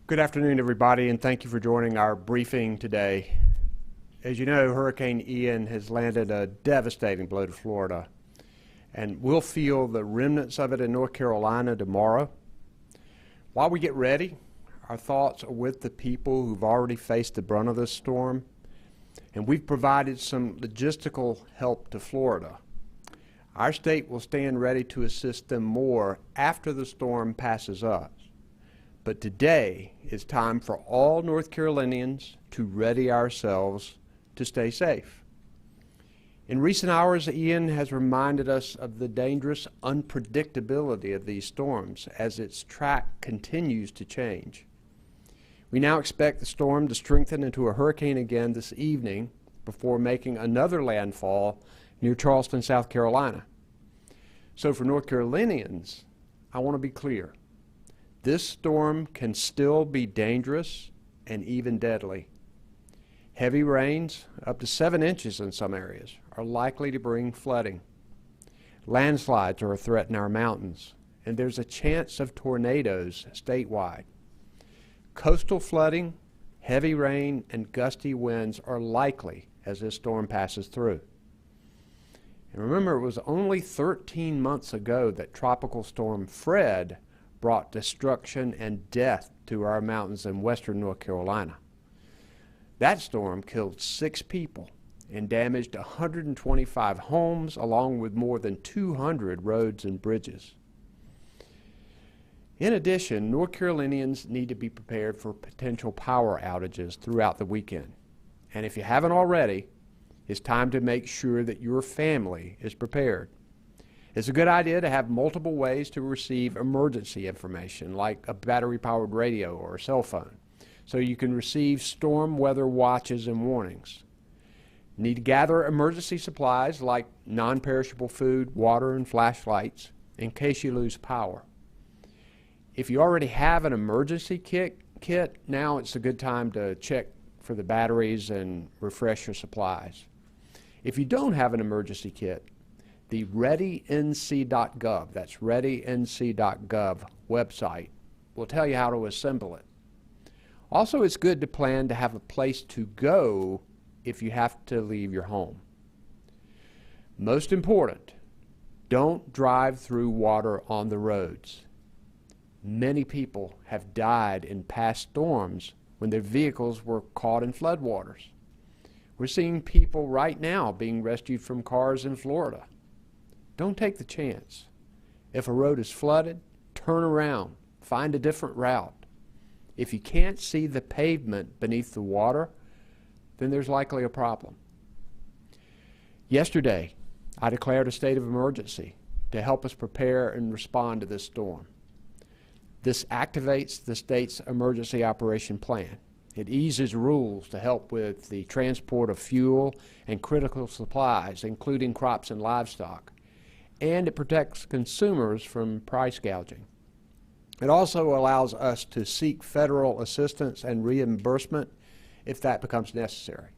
Good afternoon, everybody, and thank you for joining our briefing today. As you know, Hurricane Ian has landed a devastating blow to Florida, and we'll feel the remnants of it in North Carolina tomorrow. While we get ready, our thoughts are with the people who've already faced the brunt of this storm, and we've provided some logistical help to Florida. Our state will stand ready to assist them more after the storm passes us. But today is time for all North Carolinians to ready ourselves to stay safe. In recent hours, Ian has reminded us of the dangerous unpredictability of these storms as its track continues to change. We now expect the storm to strengthen into a hurricane again this evening before making another landfall near Charleston, South Carolina. So for North Carolinians, I want to be clear. This storm can still be dangerous and even deadly. Heavy rains, up to 7 inches in some areas, are likely to bring flooding. Landslides are a threat in our mountains, and there's a chance of tornadoes statewide. Coastal flooding, heavy rain, and gusty winds are likely as this storm passes through. And remember, it was only 13 months ago that Tropical Storm Fred brought destruction and death to our mountains in western North Carolina. That storm killed 6 people and damaged 125 homes along with more than 200 roads and bridges. In addition, North Carolinians need to be prepared for potential power outages throughout the weekend. And if you haven't already, it's time to make sure that your family is prepared. It's a good idea to have multiple ways to receive emergency information, like a battery-powered radio or a cell phone, so you can receive storm weather watches and warnings. You need to gather emergency supplies like non-perishable food, water, and flashlights in case you lose power. If you already have an emergency kit, now it's a good time to check for the batteries and refresh your supplies. If you don't have an emergency kit, the readync.gov, that's readync.gov website, will tell you how to assemble it. Also, it's good to plan to have a place to go if you have to leave your home. Most important, don't drive through water on the roads. Many people have died in past storms when their vehicles were caught in floodwaters. We're seeing people right now being rescued from cars in Florida. Don't take the chance. If a road is flooded, turn around, find a different route. If you can't see the pavement beneath the water, then there's likely a problem. Yesterday, I declared a state of emergency to help us prepare and respond to this storm. This activates the state's emergency operation plan. It eases rules to help with the transport of fuel and critical supplies, including crops and livestock. And it protects consumers from price gouging. It also allows us to seek federal assistance and reimbursement if that becomes necessary.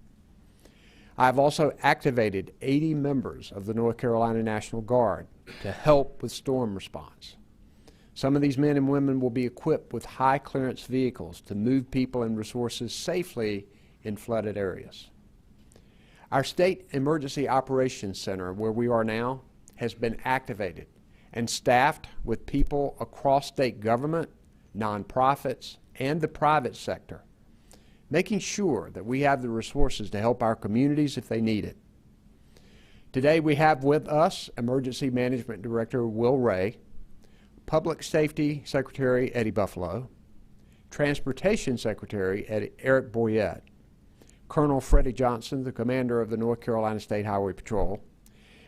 I've also activated 80 members of the North Carolina National Guard to help with storm response. Some of these men and women will be equipped with high-clearance vehicles to move people and resources safely in flooded areas. Our State Emergency Operations Center, where we are now, has been activated and staffed with people across state government, nonprofits, and the private sector, making sure that we have the resources to help our communities if they need it. Today we have with us Emergency Management Director Will Ray, Public Safety Secretary Eddie Buffalo, Transportation Secretary Eric Boyet, Colonel Freddie Johnson, the Commander of the North Carolina State Highway Patrol,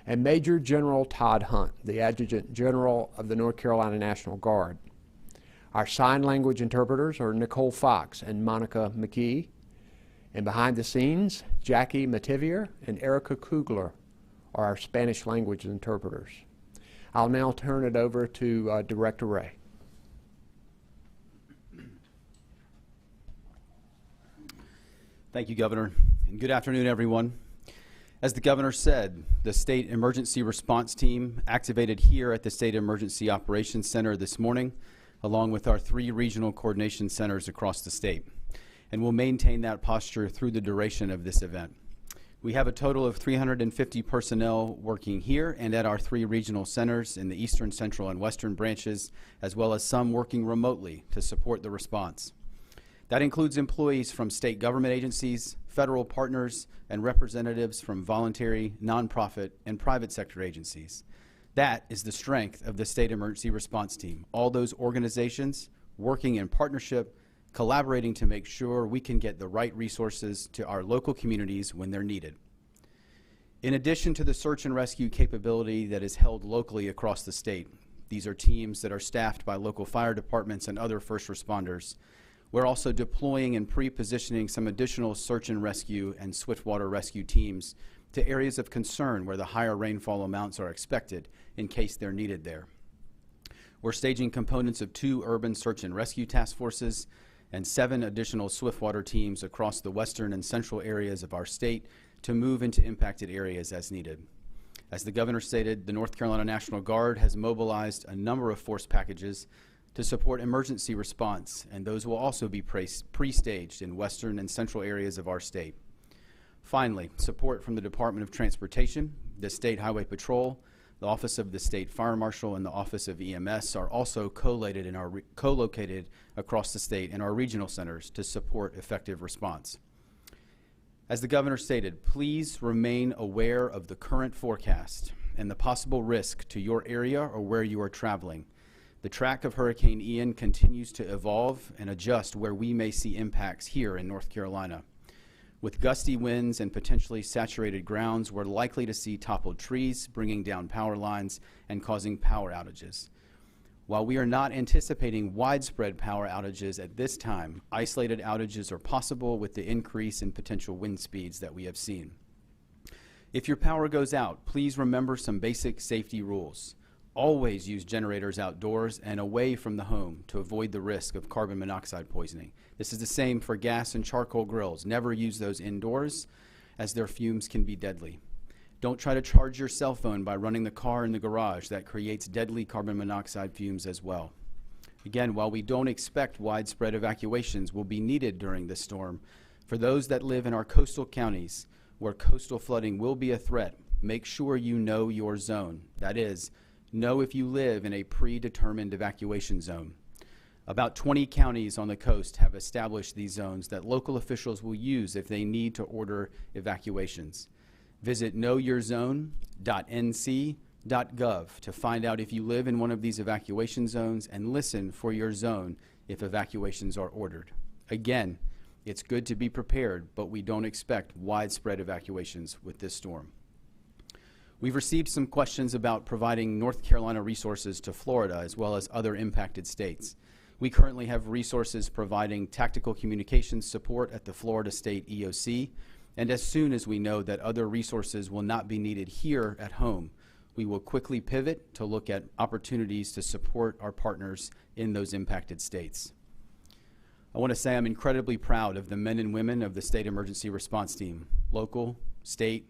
and Major General Todd Hunt, the Adjutant General of the North Carolina National Guard. Our sign language interpreters are Nicole Fox and Monica McKee, and behind the scenes, Jackie Mativier and Erica Kugler are our Spanish language interpreters. I'll now turn it over to Director Ray. Thank you, Governor, and good afternoon, everyone. As the Governor said, the State Emergency Response Team activated here at the State Emergency Operations Center this morning along with our 3 regional coordination centers across the state, and we'll maintain that posture through the duration of this event. We have a total of 350 personnel working here and at our 3 regional centers in the eastern, central, and western branches, as well as some working remotely to support the response. That includes employees from state government agencies, federal partners, and representatives from voluntary, nonprofit, and private sector agencies. That is the strength of the State Emergency Response Team. All those organizations working in partnership, collaborating to make sure we can get the right resources to our local communities when they're needed. In addition to the search and rescue capability that is held locally across the state, these are teams that are staffed by local fire departments and other first responders. We're also deploying and pre-positioning some additional search and rescue and swiftwater rescue teams to areas of concern where the higher rainfall amounts are expected in case they're needed there. We're staging components of 2 urban search and rescue task forces and 7 additional swiftwater teams across the western and central areas of our state to move into impacted areas as needed. As the governor stated, the North Carolina National Guard has mobilized a number of force packages to support emergency response, and those will also be pre-staged in western and central areas of our state. Finally, support from the Department of Transportation, the State Highway Patrol, the Office of the State Fire Marshal, and the Office of EMS are also co-located across the state in our regional centers to support effective response. As the governor stated, please remain aware of the current forecast and the possible risk to your area or where you are traveling. The track of Hurricane Ian continues to evolve and adjust where we may see impacts here in North Carolina. With gusty winds and potentially saturated grounds, we're likely to see toppled trees, bringing down power lines and causing power outages. While we are not anticipating widespread power outages at this time, isolated outages are possible with the increase in potential wind speeds that we have seen. If your power goes out, please remember some basic safety rules. Always use generators outdoors and away from the home to avoid the risk of carbon monoxide poisoning. This is the same for gas and charcoal grills. Never use those indoors, as their fumes can be deadly. Don't try to charge your cell phone by running the car in the garage. That creates deadly carbon monoxide fumes as well. Again, while we don't expect widespread evacuations will be needed during this storm, for those that live in our coastal counties where coastal flooding will be a threat, make sure you know your zone. That is, know if you live in a predetermined evacuation zone. About 20 counties on the coast have established these zones that local officials will use if they need to order evacuations. Visit knowyourzone.nc.gov to find out if you live in one of these evacuation zones and listen for your zone if evacuations are ordered. Again, it's good to be prepared, but we don't expect widespread evacuations with this storm. We've received some questions about providing North Carolina resources to Florida as well as other impacted states. We currently have resources providing tactical communications support at the Florida State EOC, and as soon as we know that other resources will not be needed here at home, we will quickly pivot to look at opportunities to support our partners in those impacted states. I want to say I'm incredibly proud of the men and women of the State Emergency Response Team, local, state,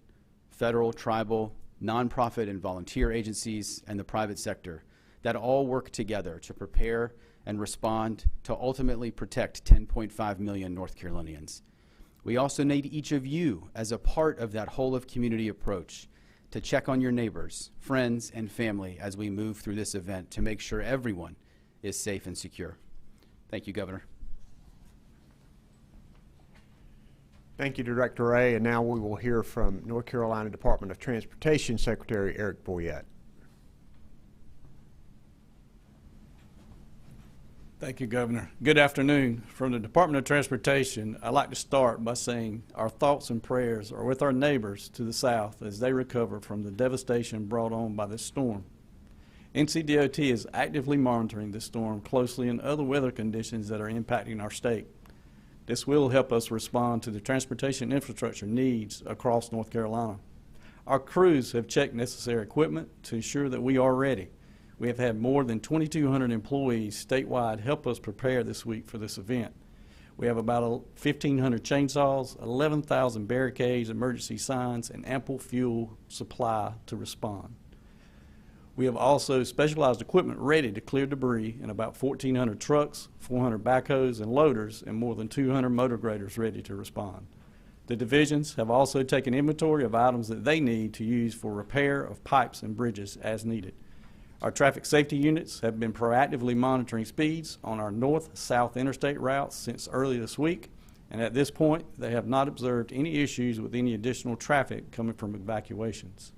federal, tribal, nonprofit and volunteer agencies, and the private sector that all work together to prepare and respond to ultimately protect 10.5 million North Carolinians. We also need each of you as a part of that whole of community approach to check on your neighbors, friends, and family as we move through this event to make sure everyone is safe and secure. Thank you, Governor. Thank you, Director Ray. And now we will hear from North Carolina Department of Transportation Secretary Eric Boyet. Thank you, Governor. Good afternoon. From the Department of Transportation, I'd like to start by saying our thoughts and prayers are with our neighbors to the south as they recover from the devastation brought on by this storm. NCDOT is actively monitoring this storm closely and other weather conditions that are impacting our state. This will help us respond to the transportation infrastructure needs across North Carolina. Our crews have checked necessary equipment to ensure that we are ready. We have had more than 2,200 employees statewide help us prepare this week for this event. We have about 1,500 chainsaws, 11,000 barricades, emergency signs, and ample fuel supply to respond. We have also specialized equipment ready to clear debris and about 1,400 trucks, 400 backhoes and loaders, and more than 200 motor graders ready to respond. The divisions have also taken inventory of items that they need to use for repair of pipes and bridges as needed. Our traffic safety units have been proactively monitoring speeds on our north-south interstate routes since early this week, and at this point, they have not observed any issues with any additional traffic coming from evacuations.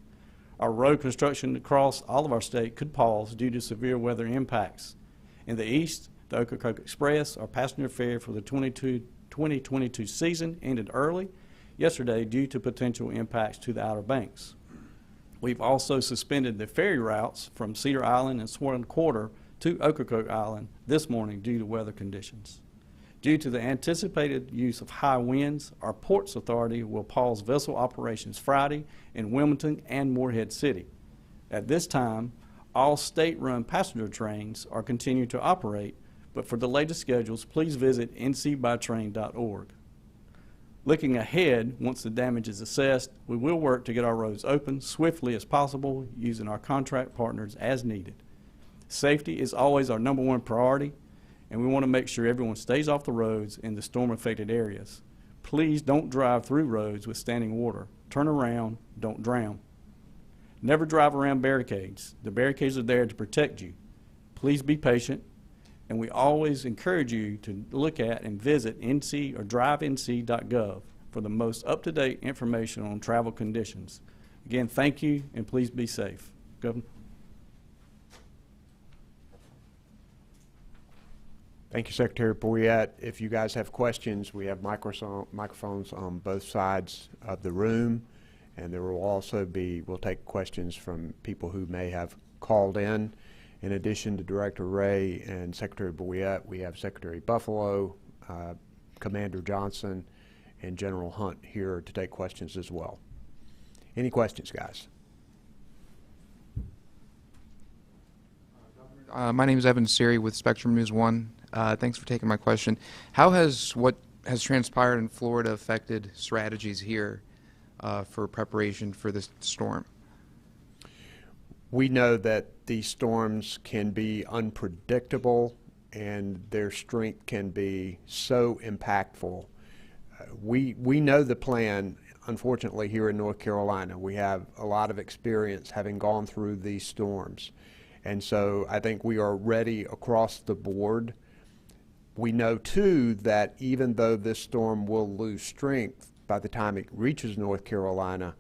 Our road construction across all of our state could pause due to severe weather impacts. In the east, the Ocracoke Express, our passenger ferry for the 2022 season, ended early yesterday due to potential impacts to the Outer Banks. We've also suspended the ferry routes from Cedar Island and Swan Quarter to Ocracoke Island this morning due to weather conditions. Due to the anticipated use of high winds, our Ports Authority will pause vessel operations Friday in Wilmington and Morehead City. At this time, all state-run passenger trains are continuing to operate, but for the latest schedules, please visit ncbytrain.org. Looking ahead, once the damage is assessed, we will work to get our roads open swiftly as possible using our contract partners as needed. Safety is always our #1 priority, and we want to make sure everyone stays off the roads in the storm-affected areas. Please don't drive through roads with standing water. Turn around, don't drown. Never drive around barricades. The barricades are there to protect you. Please be patient, and we always encourage you to look at and visit NC or drivenc.gov for the most up-to-date information on travel conditions. Again, thank you, and please be safe. Governor. Thank you, Secretary Boyet. If you guys have questions, we have microphones on both sides of the room, and there will also be, we'll take questions from people who may have called in. In addition to Director Ray and Secretary Boyet, we have Secretary Buffalo, Commander Johnson, and General Hunt here to take questions as well. Any questions, guys? My name is Evan Siri with Spectrum News 1. Thanks for taking my question. How has what has transpired in Florida affected strategies here for preparation for this storm? We know that these storms can be unpredictable and their strength can be so impactful. We know the plan, unfortunately, here in North Carolina. We have a lot of experience having gone through these storms. And so I think we are ready across the board. We know, too, that even though this storm will lose strength by the time it reaches North Carolina,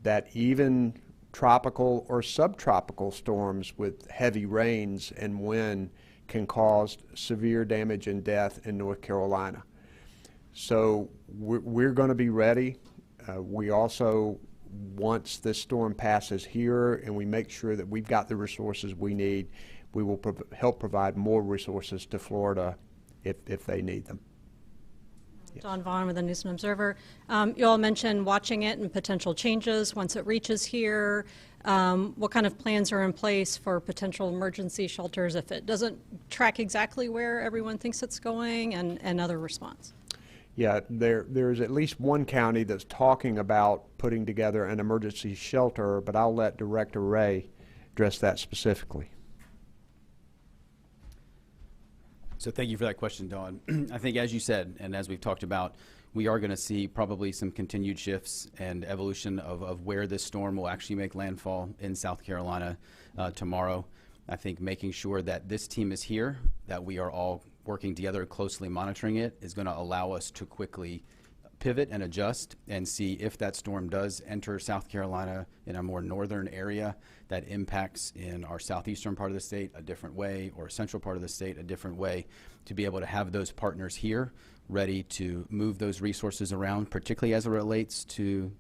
that even tropical or subtropical storms with heavy rains and wind can cause severe damage and death in North Carolina. So we're going to be ready. We also, once this storm passes here and we make sure that we've got the resources we need, we will help provide more resources to Florida if they need them. Yes. Dawn Vaughn with the Newsom Observer. You all mentioned watching it and potential changes once it reaches here. What kind of plans are in place for potential emergency shelters if it doesn't track exactly where everyone thinks it's going, and other response? Yeah, there's at least one county that's talking about putting together an emergency shelter, but I'll let Director Ray address that specifically. So thank you for that question, Dawn. I think, as you said, and as we've talked about, we are going to see probably some continued shifts and evolution of where this storm will actually make landfall in South Carolina tomorrow. I think making sure that this team is here, that we are all working together, closely monitoring it, is going to allow us to quickly pivot and adjust and see if that storm does enter South Carolina in a more northern area that impacts in our southeastern part of the state a different way, or central part of the state a different way, to be able to have those partners here ready to move those resources around, particularly as it relates to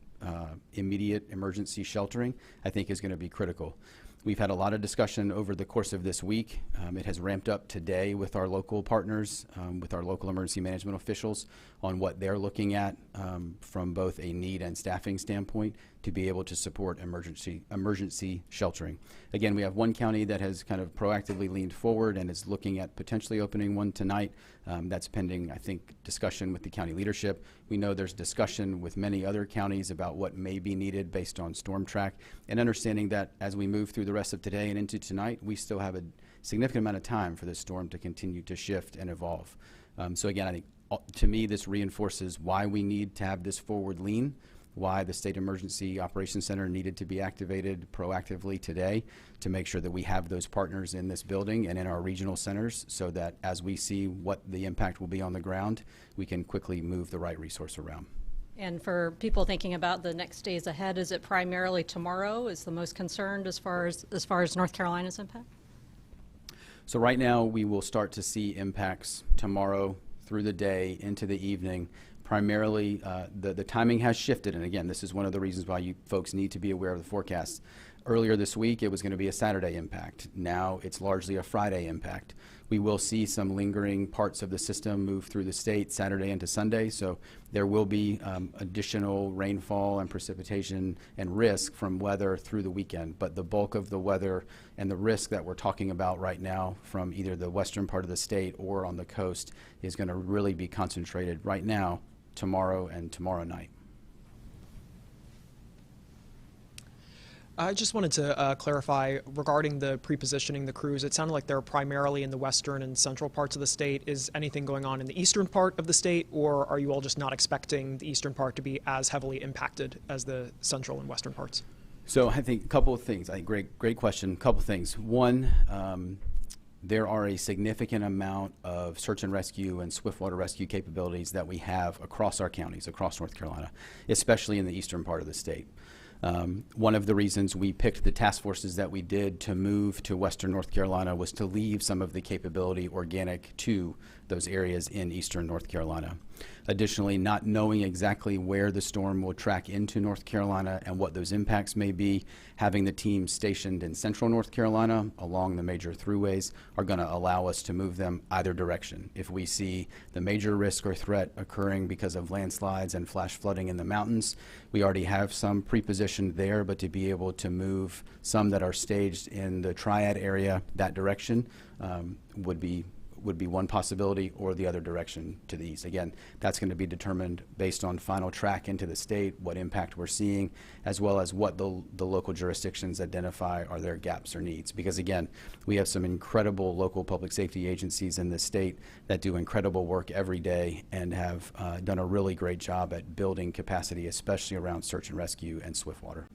immediate emergency sheltering, I think is going to be critical. We've had a lot of discussion over the course of this week. It has ramped up today with our local partners, with our local emergency management officials, on what they're looking at from both a need and staffing standpoint to be able to support emergency sheltering. Again, we have one county that has kind of proactively leaned forward and is looking at potentially opening one tonight. That's pending, I think, discussion with the county leadership. We know there's discussion with many other counties about what may be needed based on storm track, and understanding that as we move through the rest of today and into tonight, we still have a significant amount of time for this storm to continue to shift and evolve. So again, I think to me this reinforces why we need to have this forward lean, why the State Emergency Operations Center needed to be activated proactively today to make sure that we have those partners in this building and in our regional centers, so that as we see what the impact will be on the ground, we can quickly move the right resource around. And for people thinking about the next days ahead, is it primarily tomorrow is the most concerned as far as North Carolina's impact? So right now we will start to see impacts tomorrow through the day into the evening. Primarily, the timing has shifted, and again, this is one of the reasons why you folks need to be aware of the forecast. Earlier this week, it was going to be a Saturday impact. Now it's largely a Friday impact. We will see some lingering parts of the system move through the state Saturday into Sunday, so there will be additional rainfall and precipitation and risk from weather through the weekend. But the bulk of the weather and the risk that we're talking about right now from either the western part of the state or on the coast is going to really be concentrated right now, tomorrow and tomorrow night. I just wanted to clarify regarding the pre-positioning the crews. It sounded like they're primarily in the western and central parts of the state. Is anything going on in the eastern part of the state, or are you all just not expecting the eastern part to be as heavily impacted as the central and western parts? So I think a couple of things. I think great question. A couple of things. One, there are a significant amount of search and rescue and swiftwater rescue capabilities that we have across our counties, across North Carolina, especially in the eastern part of the state. One of the reasons we picked the task forces that we did to move to western North Carolina was to leave some of the capability organic to those areas in eastern North Carolina. Additionally, not knowing exactly where the storm will track into North Carolina and what those impacts may be, having the team stationed in central North Carolina along the major throughways are going to allow us to move them either direction. If we see the major risk or threat occurring because of landslides and flash flooding in the mountains, we already have some pre-positioned there, but to be able to move some that are staged in the Triad area that direction would be one possibility, or the other direction to the east. Again, that's going to be determined based on final track into the state, what impact we're seeing, as well as what the local jurisdictions identify are their gaps or needs. Because again, we have some incredible local public safety agencies in this state that do incredible work every day and have done a really great job at building capacity, especially around search and rescue and swiftwater.